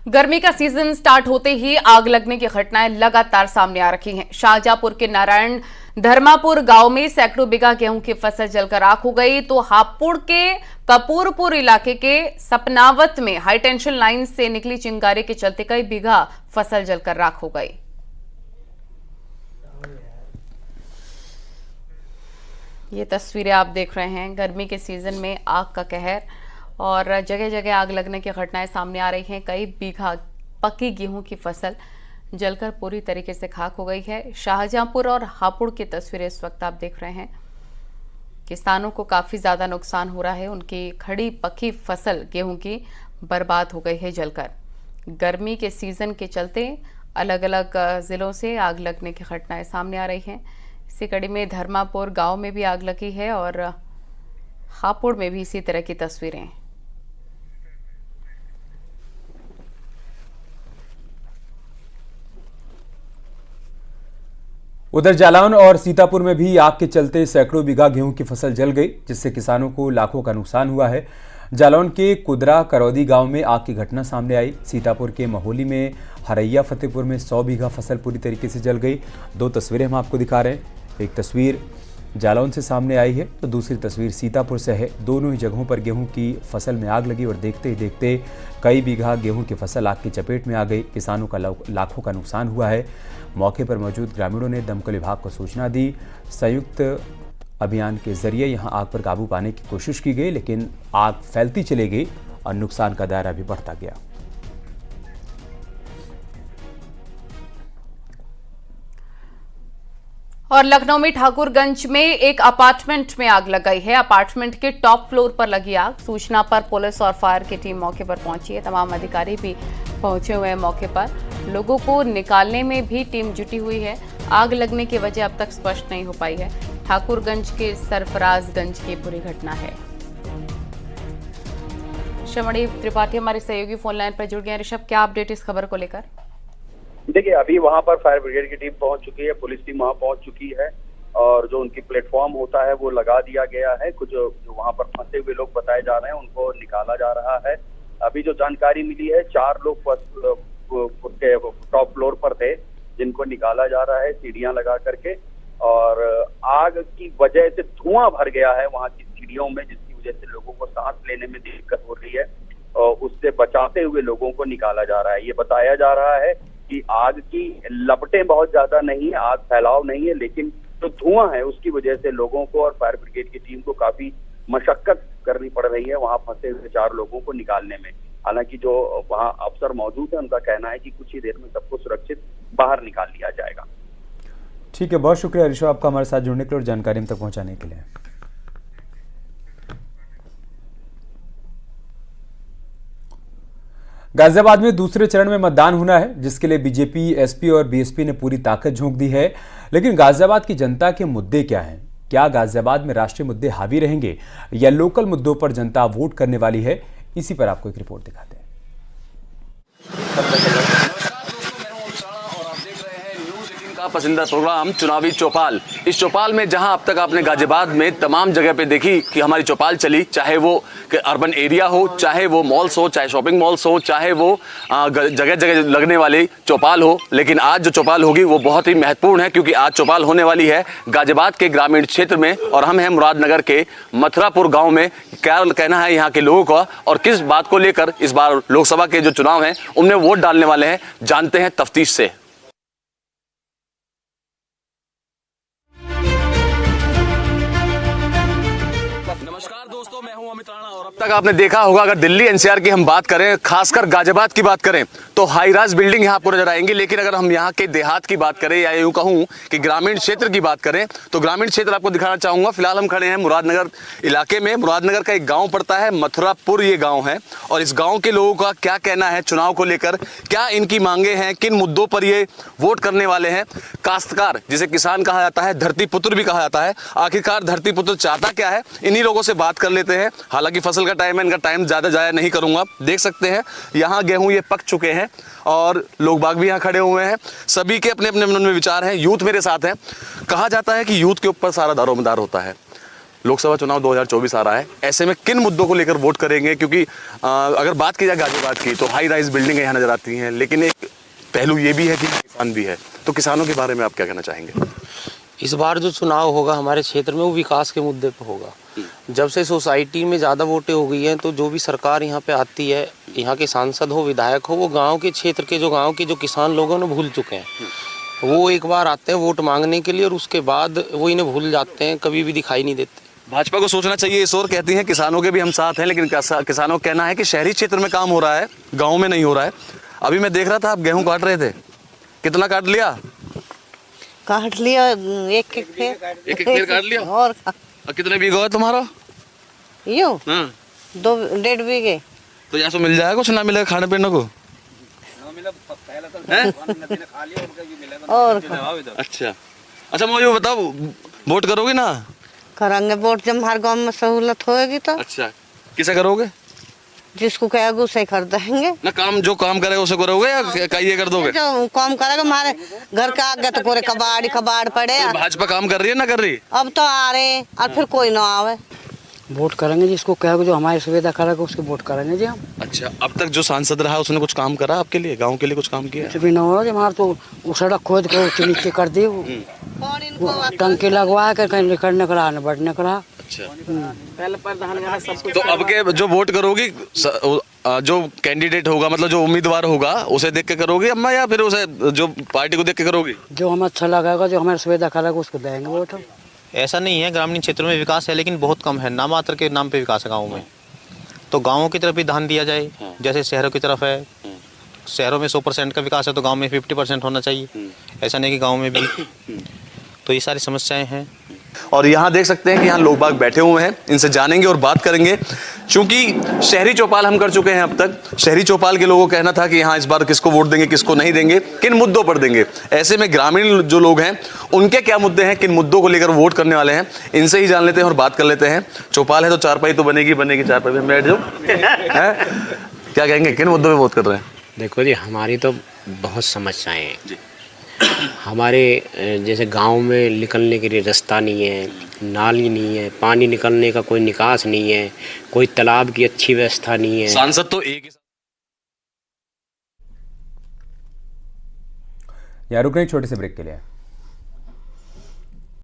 गर्मी का season start होते ही आग लगने की घटनाएं लगातार सामने आ रही हैं। शाहजहांपुर के नारायण धर्मापुर गांव में सैकड़ों बीघा गेहूं की फसल जलकर राख हो गई, तो हापुड़ के कपूरपुर इलाके के सपनावत में हाईटेंशन लाइन से निकली चिंगारी के चलते कई बीघा फसल जलकर राख हो गई। ये तस्वीरें आप देख रहे हैं गर्मी के सीजन में आग का कहर और जगह जगह आग लगने की घटनाएं सामने आ रही हैं। कई बीघा पकी गेहूं की फसल जलकर पूरी तरीके से खाक हो गई है। शाहजहांपुर और हापुड़ की तस्वीरें इस वक्त आप देख रहे हैं। किसानों को काफी ज्यादा नुकसान हो रहा है, उनकी खड़ी पकी फसल गेहूं की बर्बाद हो गई है जलकर। गर्मी के सीजन के चलते अलग अलग जिलों से आग लगने की घटनाएं सामने आ रही हैं। इसी कड़ी में धर्मापुर गांव में भी आग लगी है और हापुड़ में भी इसी तरह की तस्वीरें। उधर जालौन और सीतापुर में भी आग के चलते सैकड़ों बीघा गेहूं की फसल जल गई, जिससे किसानों को लाखों का नुकसान हुआ है। जालौन के कुदरा करौदी गांव में आग की घटना सामने आई। सीतापुर के महोली में हरैया फतेहपुर में 100 बीघा फसल पूरी तरीके से जल गई। दो तस्वीरें हम आपको दिखा रहे हैं। एक तस्वीर जालौन से सामने आई है तो दूसरी तस्वीर सीतापुर से है। दोनों ही जगहों पर गेहूं की फसल में आग लगी और देखते ही देखते कई बीघा गेहूं की फसल आग की चपेट में आ गई। किसानों का लाखों का नुकसान हुआ है। मौके पर मौजूद ग्रामीणों ने दमकल विभाग को सूचना दी। संयुक्त अभियान के जरिए यहां आग पर काबू पाने की कोशिश की गई, लेकिन आग फैलती चली गई और नुकसान का दायरा भी बढ़ता गया। और लखनऊ में ठाकुरगंज में एक अपार्टमेंट में आग लग गई है। अपार्टमेंट के टॉप फ्लोर पर लगी आग। सूचना पर पुलिस और फायर की टीम मौके पर पहुंची है। तमाम अधिकारी भी पहुंचे हुए हैं मौके पर। लोगों को निकालने में भी टीम जुटी हुई है। आग लगने की वजह अब तक स्पष्ट नहीं हो पाई है। ठाकुरगंज के सरफराजगंज की पूरी घटना है। श्रवणी त्रिपाठी हमारे सहयोगी फोन लाइन पर जुड़ गए हैं। ऋषभ, क्या अपडेट इस खबर को लेकर? देखिए, अभी वहां पर फायर ब्रिगेड की टीम पहुंच चुकी है, पुलिस टीम वहां पहुंच चुकी है और जो उनकी प्लेटफॉर्म होता है वो लगा दिया गया है। कुछ जो वहां पर फंसे हुए लोग बताए जा रहे हैं उनको निकाला जा रहा है। अभी जो जानकारी मिली है 4 लोग टॉप फ्लोर पर थे जिनको निकाला जा रहा है सीढ़ियां लगा करके। और आग की वजह से धुआं भर गया है वहां की सीढ़ियों में, जिसकी वजह से लोगों को सांस लेने में दिक्कत हो रही है और उससे बचाते हुए लोगों को निकाला जा रहा है। ये बताया जा रहा है कि आग की लपटें बहुत ज्यादा नहीं है, आग फैलाव नहीं है, लेकिन जो धुआं है उसकी वजह से लोगों को और फायर ब्रिगेड की टीम को काफी मशक्कत करनी पड़ रही है वहां फंसे हुए 4 लोगों को निकालने में। हालांकि जो वहां अफसर मौजूद है उनका कहना है कि कुछ ही देर में सबको सुरक्षित बाहर निकाल लिया जाएगा। ठीक है, बहुत शुक्रिया ऋषभ आपका हमारे साथ जुड़ने के लिए और जानकारी हम तक पहुंचाने के लिए। गाजियाबाद में दूसरे चरण में मतदान होना है, जिसके लिए बीजेपी, एसपी और बीएसपी ने पूरी ताकत झोंक दी है। लेकिन गाजियाबाद की जनता के मुद्दे क्या हैं? क्या गाजियाबाद में राष्ट्रीय मुद्दे हावी रहेंगे या लोकल मुद्दों पर जनता वोट करने वाली है? इसी पर आपको एक रिपोर्ट दिखाते हैं। पसंदीदा प्रोग्राम चुनावी चौपाल। इस चौपाल में जहां अब तक आपने गाजियाबाद में तमाम जगह पे देखी कि हमारी चौपाल चली, चाहे वो अर्बन एरिया हो, चाहे वो मॉल्स हो, चाहे शॉपिंग मॉल्स हो, चाहे वो जगह जगह लगने वाली चौपाल हो। लेकिन आज जो चौपाल होगी वो बहुत ही महत्वपूर्ण है, क्योंकि आज चौपाल होने वाली है गाजियाबाद के ग्रामीण क्षेत्र में और हम हैं मुरादनगर के मथुरापुर गाँव में। क्या कहना है यहाँ के लोगों का और किस बात को लेकर इस बार लोकसभा के जो चुनाव है उनमें वोट डालने वाले हैं, जानते हैं तफ्तीश से। नमस्कार दोस्तों, मैं हूं अमित राणा और अब तक आपने देखा होगा अगर दिल्ली एनसीआर की हम बात करें, खासकर गाजियाबाद की बात करें, तो हाई राइज बिल्डिंग यहां आपको नजर आएंगी। लेकिन अगर हम यहां के देहात की बात करें या यूं कहूं कि ग्रामीण क्षेत्र की बात करें, तो ग्रामीण क्षेत्र आपको दिखाना चाहूंगा। फिलहाल हम खड़े हैं मुरादनगर इलाके में। मुरादनगर का एक गाँव पड़ता है मथुरापुर, ये गाँव है। और इस गाँव के लोगों का क्या कहना है चुनाव को लेकर, क्या इनकी मांगे हैं, किन मुद्दों पर ये वोट करने वाले हैं। काश्तकार, जिसे किसान कहा जाता है, धरती पुत्र भी कहा जाता है, आखिरकार धरती पुत्र चाहता क्या है, इन्हीं लोगों से बात कर लेते हैं। हालांकि फसल का टाइम है, इनका टाइम ज्यादा जाया नहीं करूंगा। देख सकते हैं यहाँ गेहूं ये पक चुके हैं और लोग बाग भी यहाँ खड़े हुए हैं। सभी के अपने अपने मन में विचार हैं। यूथ मेरे साथ हैं। कहा जाता है कि यूथ के ऊपर सारा दारोमदार होता है। लोकसभा चुनाव 2024 आ रहा है, ऐसे में किन मुद्दों को लेकर वोट करेंगे? क्योंकि अगर बात की जाए गाजियाबाद की तो हाई राइज बिल्डिंगें यहाँ नजर आती हैं, लेकिन एक पहलू ये भी है कि किसान भी है, तो किसानों के बारे में आप क्या कहना चाहेंगे? इस बार जो चुनाव होगा हमारे क्षेत्र में वो विकास के मुद्दे पर होगा। जब से सोसाइटी में ज़्यादा वोटें हो गई हैं तो जो भी सरकार यहाँ पे आती है, यहाँ के सांसद हो, विधायक हो, वो गांव के क्षेत्र के जो गांव के जो किसान लोग हैं उन्हें भूल चुके हैं। वो एक बार आते हैं वोट मांगने के लिए और उसके बाद वो इन्हें भूल जाते हैं, कभी भी दिखाई नहीं देते। भाजपा को सोचना चाहिए इस ओर, कहती हैं किसानों के भी हम साथ हैं, लेकिन किसानों का कहना है कि शहरी क्षेत्र में काम हो रहा है, गाँव में नहीं हो रहा है। अभी मैं देख रहा था आप गेहूँ काट रहे थे, कितना काट लिया? काट लिया एक एक फेर काट लिया। और कितने बीघा है तुम्हारा? यूं हाँ, 2-1.5 बीघे। तो यहाँ से मिल जाएगा कुछ, ना मिलेगा खाने पीने को? और अच्छा अच्छा, मुझे ये बताओ, वोट करोगे ना? करेंगे वोट जब हर गांव में सहूलत होएगी तो। अच्छा, किसे करोगे? जिसको कहेगा उसे कर देंगे। ना काम जो काम करेगा उसे करोगे या ये कर दोगे? जो काम करेगा हमारे घर के आगे तो पूरे कबाड़ पड़े। भाजपा काम कर रही है ना कर रही? अब तो आ रहे और फिर कोई ना आवे। वोट करेंगे जिसको कहेगा, जो हमारी सुविधा करेगा उसको वोट करेंगे जी हम। अच्छा, अब तक जो सांसद रहा उसने कुछ काम करा आपके लिए, गांव के लिए कुछ काम किया? कुछ भी ना हो रहा जी, हमारा तो वो सड़क खोद के ऊँचे नीचे कर दी, वो टंकी लगवा के कहीं निकलने का रहा, न बढ़ने का रहा। अच्छा, तो अब के जो वोट करोगी जो कैंडिडेट होगा, मतलब जो उम्मीदवार होगा उसे देख के करोगी अम्मा, या फिर उसे जो पार्टी को देख के करोगी? जो हमें अच्छा लगेगा, जो हमारी सुविधा करेगा उसको देंगे वोट हम। ऐसा नहीं है, ग्रामीण क्षेत्रों में विकास है लेकिन बहुत कम है, नामात्र के नाम पे विकास है गाँव में। तो गाँवों की तरफ भी ध्यान दिया जाए, जैसे शहरों की तरफ है। शहरों में 100% का विकास है तो गाँव में 50% होना चाहिए। ऐसा नहीं कि गाँव में भी। तो ये सारी समस्याएं हैं। और यहाँ देख सकते हैं कि यहाँ लोग बाग बैठे हुए हैं, इनसे जानेंगे और बात करेंगे। क्योंकि शहरी चौपाल हम कर चुके हैं अब तक, शहरी चौपाल के लोगों का कहना था कि यहाँ इस बार किसको वोट देंगे, किसको नहीं देंगे, किन मुद्दों पर देंगे। ऐसे में ग्रामीण जो लोग हैं उनके क्या मुद्दे हैं, किन मुद्दों को लेकर वोट करने वाले हैं, इनसे ही जान लेते हैं और बात कर लेते हैं। चौपाल है तो चारपाई तो बनेगी, चारपाई में बैठ जाओ। क्या कहेंगे, किन मुद्दों पर वोट कर रहे हैं? देखो जी, हमारी तो बहुत समस्याएं हैं। हमारे जैसे गांव में निकलने के लिए रास्ता नहीं है, नाली नहीं है, पानी निकलने का कोई निकास नहीं है, कोई तालाब की अच्छी व्यवस्था नहीं है। सांसद तो एक ही। यहाँ रुक रहे छोटे से ब्रेक के लिए।